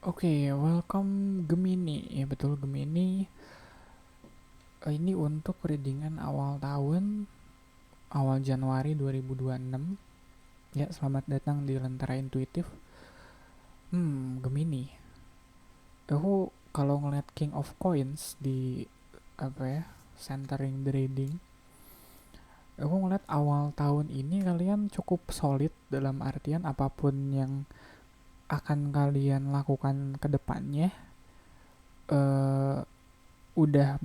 Oke, welcome Gemini. Ya betul Gemini. Ini untuk readingan awal tahun, awal Januari 2026. Ya, selamat datang di Lentera Intuitif. Gemini. Aku kalau ngeliat King of Coins di apa ya, centering the reading, aku ngeliat awal tahun ini kalian cukup solid dalam artian apapun yang akan kalian lakukan ke depannya eh udah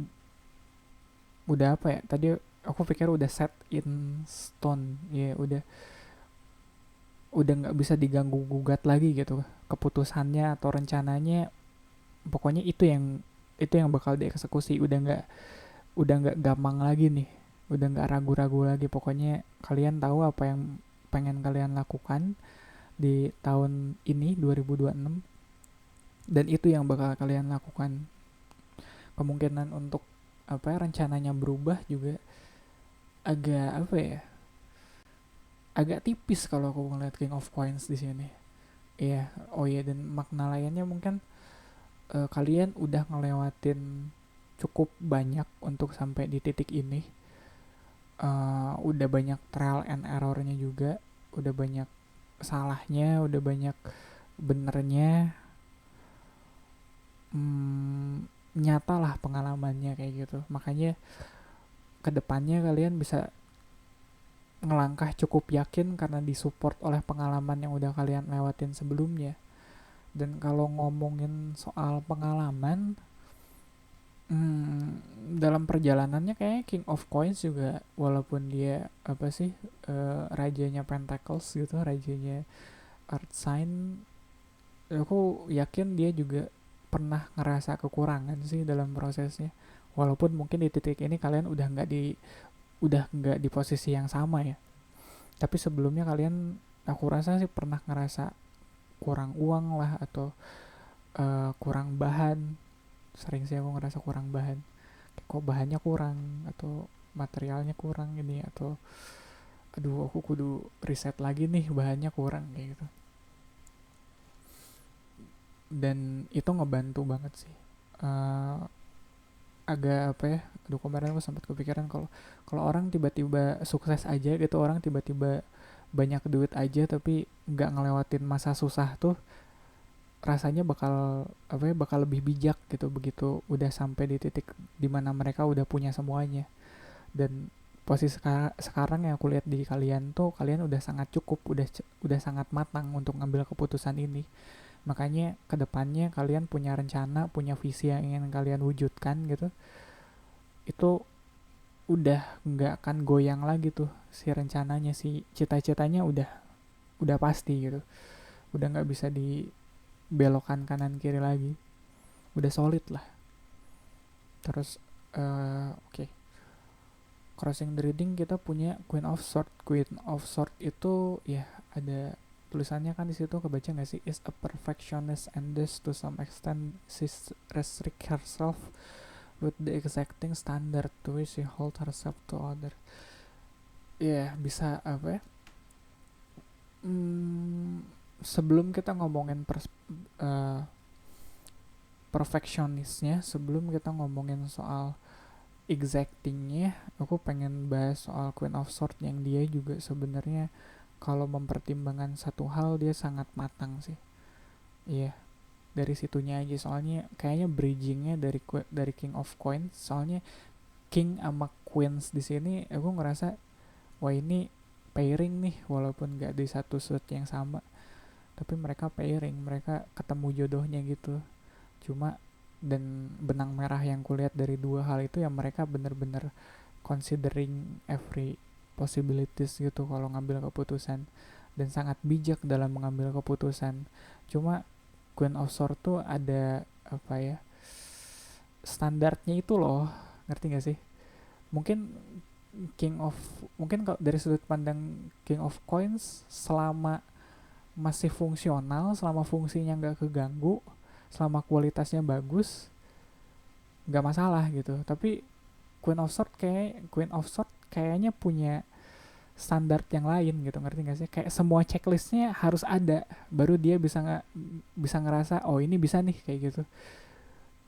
apa ya, tadi aku pikir udah set in stone ya, udah nggak bisa diganggu gugat lagi gitu keputusannya atau rencananya. Pokoknya itu yang bakal dieksekusi, udah nggak gampang lagi nih, udah nggak ragu-ragu lagi. Pokoknya kalian tahu apa yang pengen kalian lakukan di tahun ini 2026, dan itu yang bakal kalian lakukan. Kemungkinan untuk apa ya, rencananya berubah juga agak apa ya, agak tipis kalau aku ngeliat King of Coins di sini. Iya, oh iya, dan makna lainnya mungkin kalian udah ngelewatin cukup banyak untuk sampai di titik ini. Udah banyak trial and errornya juga, udah banyak salahnya, udah banyak benernya. Hmm, Nyata lah pengalamannya kayak gitu. Makanya kedepannya kalian bisa ngelangkah cukup yakin karena disupport oleh pengalaman yang udah kalian lewatin sebelumnya. Dan kalau ngomongin soal pengalaman, dalam perjalanannya kayak King of Coins juga, walaupun dia apa sih, rajanya Pentacles gitu, rajanya Earth Sign, aku yakin dia juga pernah ngerasa kekurangan sih dalam prosesnya. Walaupun mungkin di titik ini kalian udah nggak di posisi yang sama ya, tapi sebelumnya kalian, aku rasa sih pernah ngerasa kurang uang lah, atau kurang bahan. Sering sih aku ngerasa kurang bahan, kok bahannya kurang atau materialnya kurang ini, atau aduh aku kudu riset lagi nih, bahannya kurang kayak gitu. Dan itu ngebantu banget sih. Eh, Agak apa ya, aduh kemarin aku sempat kepikiran kalau kalau orang tiba-tiba sukses aja gitu, orang tiba-tiba banyak duit aja tapi nggak ngelewatin masa susah tuh, rasanya bakal apa ya, bakal lebih bijak gitu begitu udah sampai di titik dimana mereka udah punya semuanya. Dan posisi sekarang yang aku lihat di kalian tuh, kalian udah sangat cukup, udah sangat matang untuk ngambil keputusan ini. Makanya kedepannya kalian punya rencana, punya visi yang ingin kalian wujudkan gitu, itu udah nggak akan goyang lagi tuh si rencananya, si cita-citanya udah pasti gitu, udah nggak bisa dibelokkan kanan kiri lagi, udah solid lah. Terus oke, crossing the reading kita punya Queen of Sword. Queen of Sword itu ya, ada tulisannya kan di situ, kebaca nggak sih, is a perfectionist and this to some extent she restrict herself with the exacting standard to which she hold herself to other. Ya yeah, bisa apa ya, hmm, sebelum kita ngomongin uh, perfectionistnya, sebelum kita ngomongin soal exactingnya, aku pengen bahas soal Queen of Swords yang dia juga sebenarnya kalau mempertimbangkan satu hal dia sangat matang sih. Iya, dari situnya aja, soalnya kayaknya bridgingnya dari King of Coins. Soalnya King sama Queens di sini aku ngerasa, wah ini pairing nih, walaupun gak di satu suit yang sama, tapi mereka pairing, mereka ketemu jodohnya gitu. Cuma, dan benang merah yang kulihat dari dua hal itu ya, mereka bener-bener considering every possibilities gitu kalau ngambil keputusan, dan sangat bijak dalam mengambil keputusan. Cuma Queen of Swords tuh ada apa ya, standarnya itu loh, ngerti gak sih? Mungkin King of mungkin kalau dari sudut pandang King of Coins, selama masih fungsional, selama fungsinya nggak keganggu, selama kualitasnya bagus, nggak masalah gitu. Tapi Queen of Sword kayaknya punya standar yang lain gitu, ngerti gak sih? Kayak semua checklistnya harus ada baru dia bisa ngerasa oh ini bisa nih kayak gitu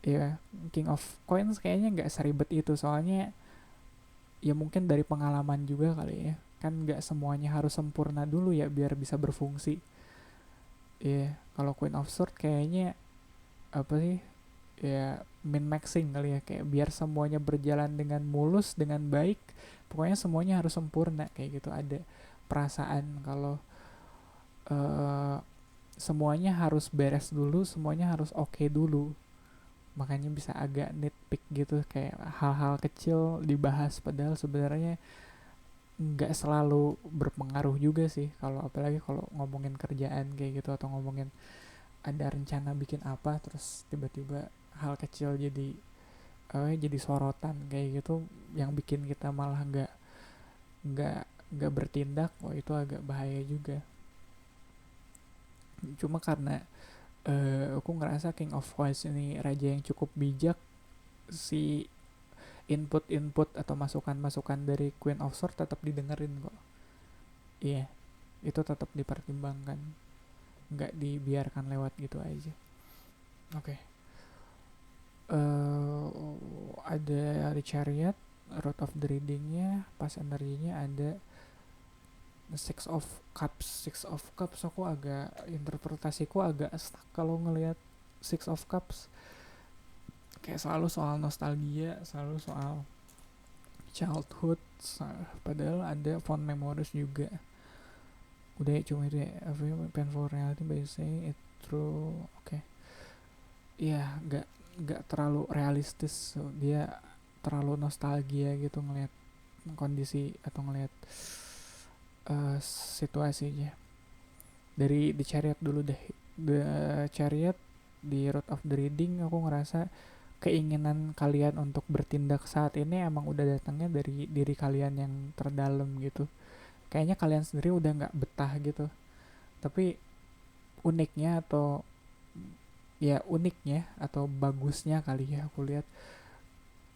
ya. King of Coins kayaknya nggak seribet itu, soalnya ya mungkin dari pengalaman juga kali ya, kan nggak semuanya harus sempurna dulu ya biar bisa berfungsi ya. Kalau Queen of Swords kayaknya apa sih ya, min maxing kali ya, kayak biar semuanya berjalan dengan mulus dengan baik, pokoknya semuanya harus sempurna kayak gitu. Ada perasaan kalau uh, semuanya harus beres dulu, semuanya harus oke dulu, makanya bisa agak nitpick gitu, kayak hal-hal kecil dibahas padahal sebenarnya nggak selalu berpengaruh juga sih, kalau apalagi kalau ngomongin kerjaan kayak gitu, atau ngomongin ada rencana bikin apa terus tiba-tiba hal kecil jadi sorotan kayak gitu, yang bikin kita malah nggak nggak bertindak. Wah itu agak bahaya juga. Cuma karena aku ngerasa King of Coins ini raja yang cukup bijak, si input atau masukan-masukan dari Queen of Swords tetap didengerin kok. Iya, itu tetap dipertimbangkan, nggak dibiarkan lewat gitu aja. Oke. Ada di Chariot, Road of the Reading-nya, pas energinya ada Six of Cups. Six of Cups aku agak, interpretasiku agak stuck kalau ngelihat Six of Cups. Kayak selalu soal nostalgia, selalu soal childhood, padahal ada fond memories juga. Udah ya, cuma itu ya. Painful reality by saying it true. Oke. Iya, nggak terlalu realistis. So, dia terlalu nostalgia gitu ngelihat kondisi atau ngelihat situasinya. Dari The Chariot dulu deh. The Chariot di Road of the Reading, aku ngerasa keinginan kalian untuk bertindak saat ini emang udah datangnya dari diri kalian yang terdalam gitu. Kayaknya kalian sendiri udah nggak betah gitu. Tapi uniknya atau ya uniknya atau bagusnya kali ya, aku lihat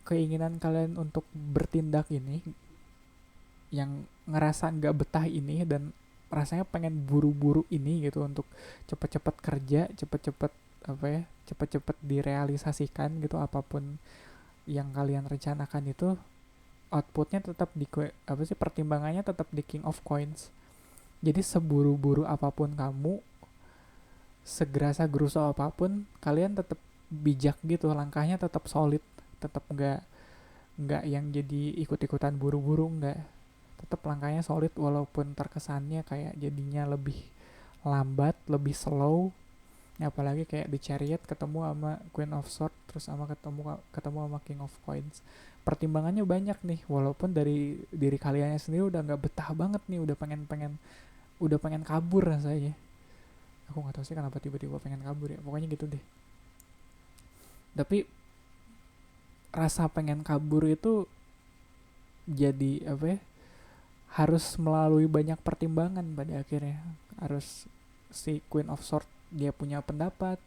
keinginan kalian untuk bertindak ini, yang ngerasa nggak betah ini dan rasanya pengen buru-buru ini gitu untuk cepet-cepet kerja, cepet-cepet apa ya, cepet-cepet direalisasikan gitu apapun yang kalian rencanakan itu, outputnya tetap di apa sih, pertimbangannya tetap di King of Coins. Jadi seburu-buru apapun kamu, segerasa gerusu apapun, kalian tetap bijak gitu, langkahnya tetap solid, tetap nggak yang jadi ikut-ikutan buru-buru, nggak, tetap langkahnya solid walaupun terkesannya kayak jadinya lebih lambat, lebih slow. Ya, apalagi kayak di Chariot ketemu sama Queen of Swords terus sama ketemu sama King of Coins, pertimbangannya banyak nih, walaupun dari diri kaliannya sendiri udah nggak betah banget nih, udah pengen kabur rasanya. Aku nggak tahu sih kenapa tiba-tiba pengen kabur ya, pokoknya gitu deh. Tapi rasa pengen kabur itu jadi apa ya, harus melalui banyak pertimbangan pada akhirnya. Harus si Queen of Swords dia punya pendapat,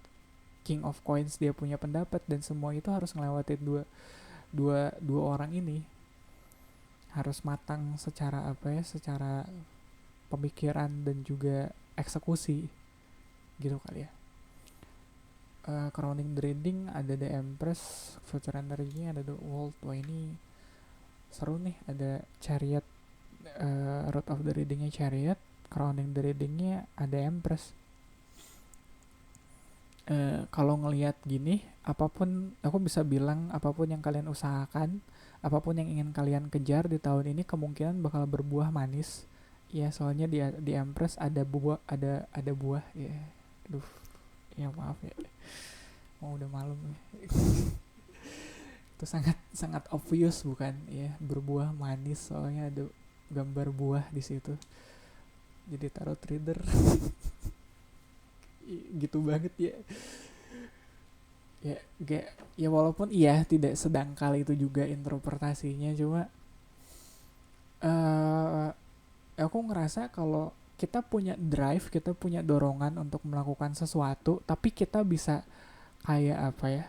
King of Coins dia punya pendapat, dan semua itu harus ngelewatin dua orang ini. Harus matang secara apa ya, secara pemikiran dan juga eksekusi gitu kali ya. Crowning the Reading ada The Empress, Future Energy ada The World. Wah ini seru nih, ada Chariot, Road of the Reading-nya Chariot, Crowning the Reading-nya ada Empress. Kalau ngelihat gini, apapun, aku bisa bilang apapun yang kalian usahakan, apapun yang ingin kalian kejar di tahun ini kemungkinan bakal berbuah manis. Ya soalnya di Empress ada buah, ada buah ya. Aduh, ya maaf ya. Mau udah malam ya. Itu sangat sangat obvious bukan ya, berbuah manis soalnya ada gambar buah di situ. Jadi tarot reader gitu banget ya. Ya walaupun iya tidak sedangkal itu juga interpretasinya, cuma aku ngerasa kalau kita punya drive, kita punya dorongan untuk melakukan sesuatu, tapi kita bisa kayak apa ya,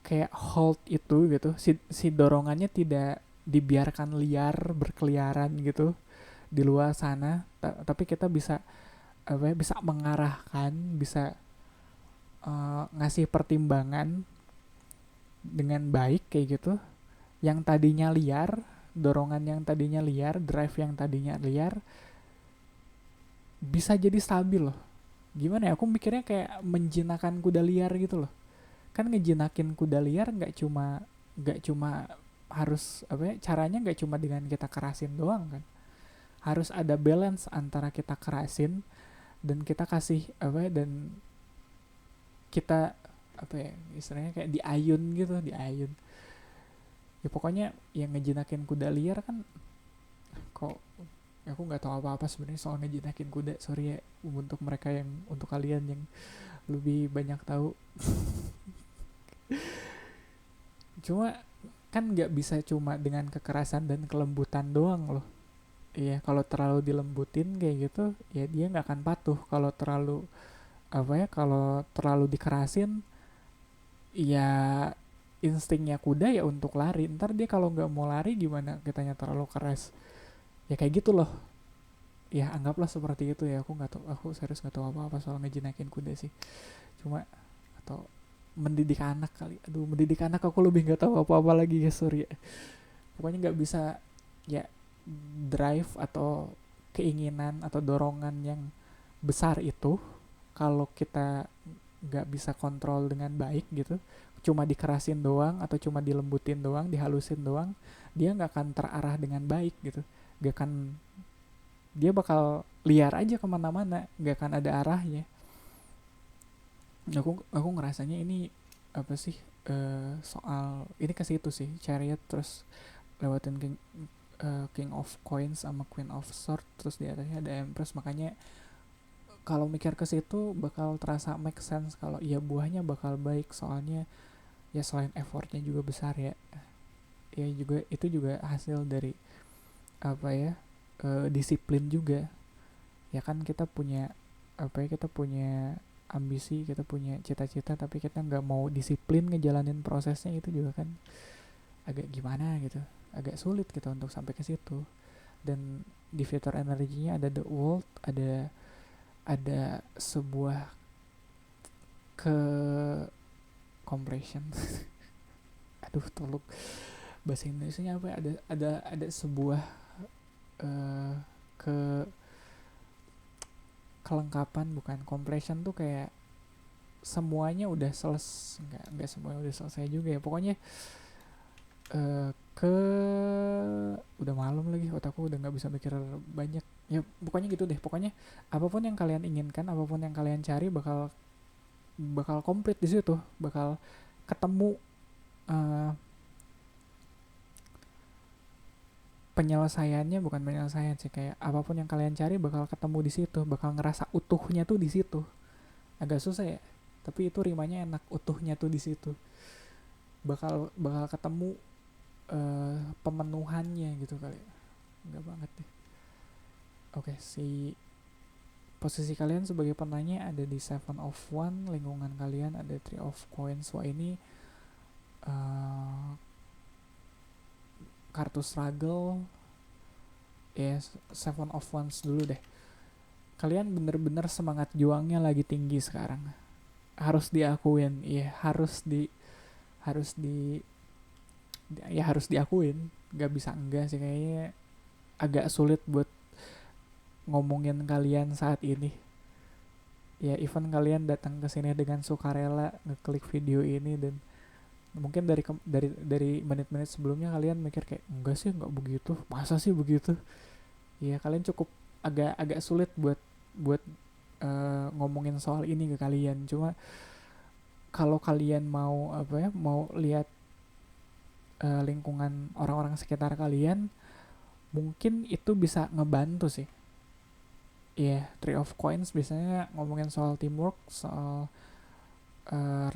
kayak hold itu gitu, si dorongannya tidak dibiarkan liar berkeliaran gitu, di luar sana, tapi kita bisa apa ya, bisa mengarahkan, bisa ngasih pertimbangan dengan baik kayak gitu. Yang tadinya liar, dorongan yang tadinya liar, drive yang tadinya liar bisa jadi stabil loh. Gimana ya, aku mikirnya kayak menjinakkan kuda liar gitu loh. Kan ngejinakin kuda liar nggak cuma harus apa ya, caranya nggak cuma dengan kita kerasin doang kan. Harus ada balance antara kita kerasin dan kita kasih apa ya, dan kita apa ya, istilahnya kayak diayun gitu, diayun. Ya pokoknya yang ngejinakin kuda liar kan, kok aku nggak tahu apa-apa sebenarnya soal ngejinakin kuda, sorry ya untuk mereka yang, untuk kalian yang lebih banyak tahu. Cuma kan nggak bisa cuma dengan kekerasan dan kelembutan doang loh. Iya, kalau terlalu dilembutin kayak gitu ya dia nggak akan patuh. Kalau terlalu apa ya, kalau terlalu dikerasin ya instingnya kuda ya untuk lari. Ntar dia kalau nggak mau lari gimana, kitanya terlalu keras, ya kayak gitu loh. Ya anggaplah seperti itu ya. Aku nggak tahu, aku serius nggak tahu apa-apa soal ngejinakin kuda sih. Cuma atau mendidik anak kali, aduh mendidik anak aku lebih nggak tahu apa-apa lagi ya, sorry ya. Pokoknya nggak bisa ya, drive atau keinginan atau dorongan yang besar itu kalau kita nggak bisa kontrol dengan baik gitu, cuma dikerasin doang atau cuma dilembutin doang, dihalusin doang, dia nggak akan terarah dengan baik gitu. Gak akan, dia bakal liar aja kemana-mana, nggak akan ada arahnya. Aku ngerasanya ini apa sih, soal ini ke situ sih, Chariot terus lewatin King of Coins sama Queen of Swords, terus di atasnya ada Empress. Makanya kalau mikir ke situ bakal terasa make sense kalau iya buahnya bakal baik, soalnya ya selain effortnya juga besar ya, ya juga itu juga hasil dari apa ya, disiplin juga. Ya kan kita punya apa ya, kita punya ambisi, kita punya cita-cita, tapi kita nggak mau disiplin ngejalanin prosesnya, itu juga kan agak gimana gitu, agak sulit kita untuk sampai ke situ. Dan di fitur energinya ada the world, ada sebuah ke compression aduh tolong bahasa Indonesianya apa ya, ada sebuah uh, ke kelengkapan, bukan compression tuh kayak semuanya udah selesai, nggak semuanya udah selesai juga ya pokoknya. Ke udah malam lagi, otakku udah nggak bisa mikir banyak ya. Pokoknya gitu deh, pokoknya apapun yang kalian inginkan, apapun yang kalian cari bakal bakal komplit di situ, bakal ketemu uh, penyelesaiannya. Bukan penyelesaian sih, kayak apapun yang kalian cari bakal ketemu di situ, bakal ngerasa utuhnya tuh di situ. Agak susah ya, tapi itu rimanya enak, utuhnya tuh di situ. Bakal ketemu pemenuhannya gitu kali. Enggak banget deh. Oke, si posisi kalian sebagai penanya ada di 7 of 1, lingkungan kalian ada 3 of Coins. Wah ini uh, kartu struggle ya. 7 of 1 dulu deh. Kalian bener-bener semangat juangnya lagi tinggi sekarang, harus diakuin ya, harus diakuin, nggak bisa enggak sih kayaknya. Agak sulit buat ngomongin kalian saat ini ya, even kalian datang ke sini dengan sukarela ngeklik video ini, dan mungkin dari menit-menit sebelumnya kalian mikir kayak enggak sih, enggak begitu, masa sih begitu. Ya kalian cukup agak sulit buat ngomongin soal ini ke kalian. Cuma kalau kalian mau apa ya, mau lihat lingkungan orang-orang sekitar kalian, mungkin itu bisa ngebantu sih. Ya, yeah, 3 of Coins biasanya ngomongin soal teamwork, soal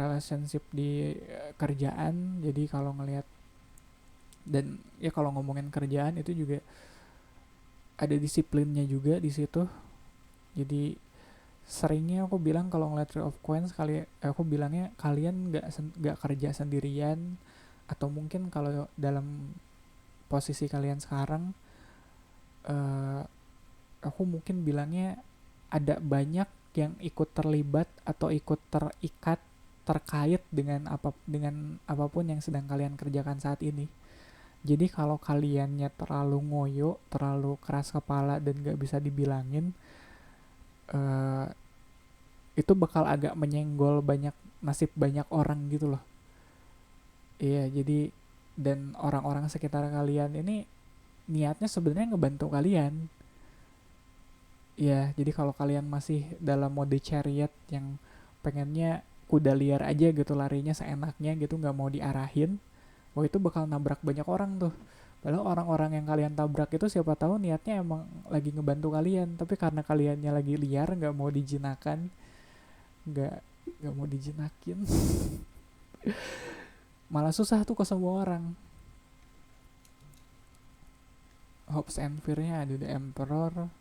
relationship di kerjaan. Jadi kalau ngelihat, dan ya kalau ngomongin kerjaan itu juga ada disiplinnya juga di situ. Jadi seringnya aku bilang kalau ngeliat 3 of Coins aku bilangnya kalian nggak kerja sendirian, atau mungkin kalau dalam posisi kalian sekarang aku mungkin bilangnya ada banyak yang ikut terlibat atau ikut terikat terkait dengan apapun yang sedang kalian kerjakan saat ini. Jadi kalau kaliannya terlalu ngoyo, terlalu keras kepala dan gak bisa dibilangin, eh, itu bakal agak menyenggol nasib banyak orang gitu loh. Iya, jadi dan orang-orang sekitar kalian ini niatnya sebenarnya ngebantu kalian. Ya, jadi kalau kalian masih dalam mode chariot yang pengennya kuda liar aja gitu larinya seenaknya gitu nggak mau diarahin, wah itu bakal nabrak banyak orang tuh. Padahal orang-orang yang kalian tabrak itu siapa tahu niatnya emang lagi ngebantu kalian, tapi karena kaliannya lagi liar nggak mau dijinakan, nggak nggak mau dijinakin, malah susah tuh ke semua orang. Hopes and fear-nya ada The Emperor.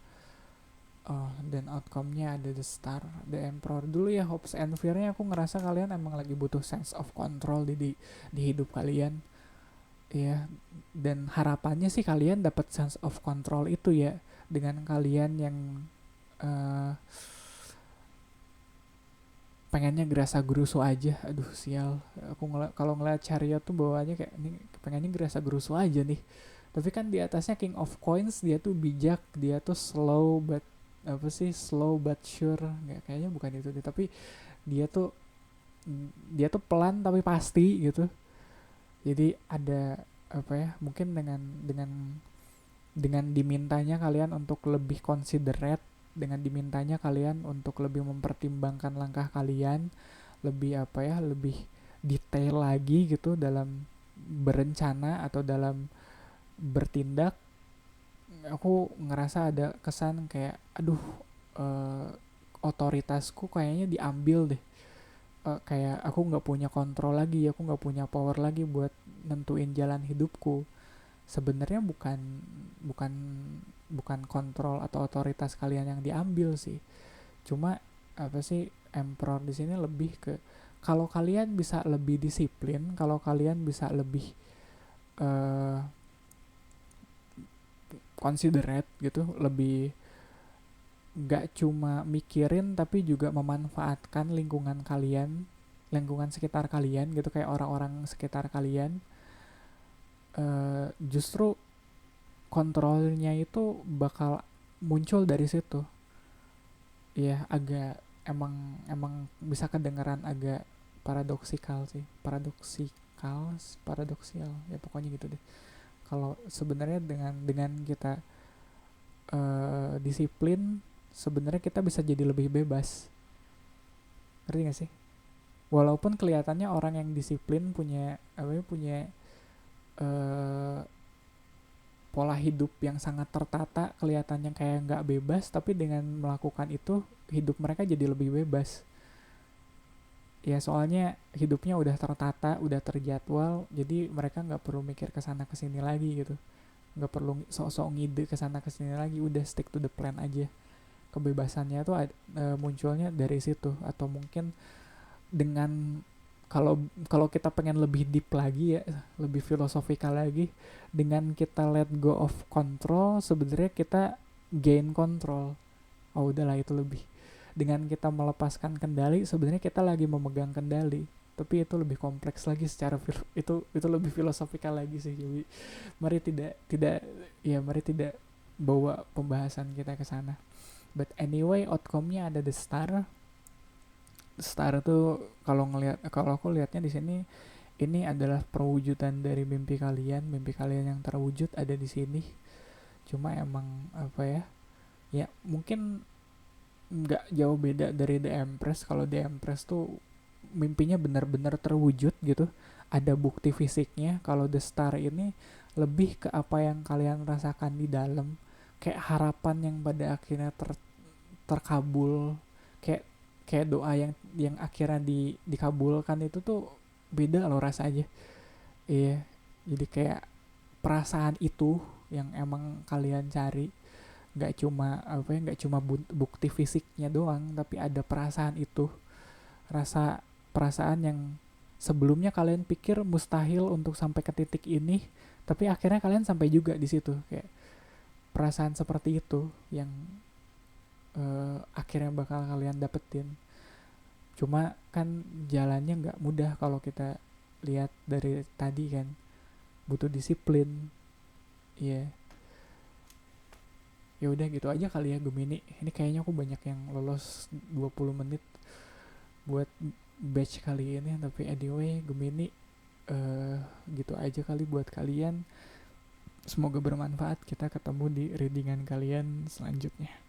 Oh, dan outcome-nya ada The Star, The Emperor. Dulu ya hopes and fear-nya aku ngerasa kalian emang lagi butuh sense of control di hidup kalian. Ya, dan harapannya sih kalian dapat sense of control itu ya dengan kalian yang uh, pengennya gerasa gerusu aja. Aduh sial. Kalau ngeliat Chariot tuh bawaannya kayak ini pengennya gerasa gerusu aja nih. Tapi kan di atasnya King of Coins dia tuh bijak, dia tuh slow but sure, nggak, kayaknya bukan itu deh, tapi dia tuh dia tuh pelan tapi pasti gitu. Jadi ada apa ya, mungkin dengan dimintanya kalian untuk lebih considerate, dengan dimintanya kalian untuk lebih mempertimbangkan langkah kalian, lebih apa ya, lebih detail lagi gitu dalam berencana atau dalam bertindak. Aku ngerasa ada kesan kayak aduh, eh, otoritasku kayaknya diambil deh. Kayak aku nggak punya kontrol lagi, aku nggak punya power lagi buat nentuin jalan hidupku. Sebenarnya bukan bukan kontrol atau otoritas kalian yang diambil sih, cuma apa sih, emperor di sini lebih ke kalau kalian bisa lebih disiplin, kalau kalian bisa lebih uh, considerate gitu, lebih nggak cuma mikirin tapi juga memanfaatkan lingkungan kalian, lingkungan sekitar kalian gitu, kayak orang-orang sekitar kalian, justru kontrolnya itu bakal muncul dari situ. Ya agak, emang emang bisa kedengeran agak paradoksikal sih, paradoksial ya pokoknya gitu deh. Kalau sebenarnya dengan kita disiplin, sebenarnya kita bisa jadi lebih bebas, ngerti gak sih? Walaupun kelihatannya orang yang disiplin punya apa ya, punya uh, pola hidup yang sangat tertata, kelihatannya kayak nggak bebas, tapi dengan melakukan itu hidup mereka jadi lebih bebas. Ya soalnya hidupnya udah tertata, udah terjadwal, jadi mereka nggak perlu mikir kesana kesini lagi gitu, nggak perlu sok-sok ngide kesana kesini lagi, udah stick to the plan aja. Kebebasannya tuh munculnya dari situ. Atau mungkin dengan, kalau kalau kita pengen lebih deep lagi ya, lebih filosofikal lagi, dengan kita let go of control, sebenarnya kita gain control. Oh udahlah itu lebih, dengan kita melepaskan kendali sebenarnya kita lagi memegang kendali, tapi itu lebih kompleks lagi secara itu lebih filosofikal lagi sih. Jadi mari tidak ya mari tidak bawa pembahasan kita ke sana. But anyway, outcome-nya ada The Star. Star tuh kalau aku lihatnya di sini, ini adalah perwujudan dari mimpi kalian yang terwujud ada di sini. Cuma emang apa ya, ya mungkin nggak jauh beda dari The Empress. Kalau The Empress tuh mimpinya benar-benar terwujud gitu, ada bukti fisiknya. Kalau The Star ini lebih ke apa yang kalian rasakan di dalam, kayak harapan yang pada akhirnya terkabul, kayak kayak doa yang akhirnya dikabulkan. Itu tuh beda loh rasanya. Iya, jadi kayak perasaan itu yang emang kalian cari, nggak cuma apa ya, nggak cuma bukti fisiknya doang, tapi ada perasaan itu, perasaan yang sebelumnya kalian pikir mustahil untuk sampai ke titik ini, tapi akhirnya kalian sampai juga di situ. Kayak perasaan seperti itu yang akhirnya bakal kalian dapetin. Cuma kan jalannya nggak mudah kalau kita lihat dari tadi kan, butuh disiplin. Iya, ya udah gitu aja kali ya Gemini. Ini kayaknya aku banyak yang lolos 20 menit buat batch kali ini, tapi anyway Gemini, gitu aja kali buat kalian. Semoga bermanfaat. Kita ketemu di readingan kalian selanjutnya.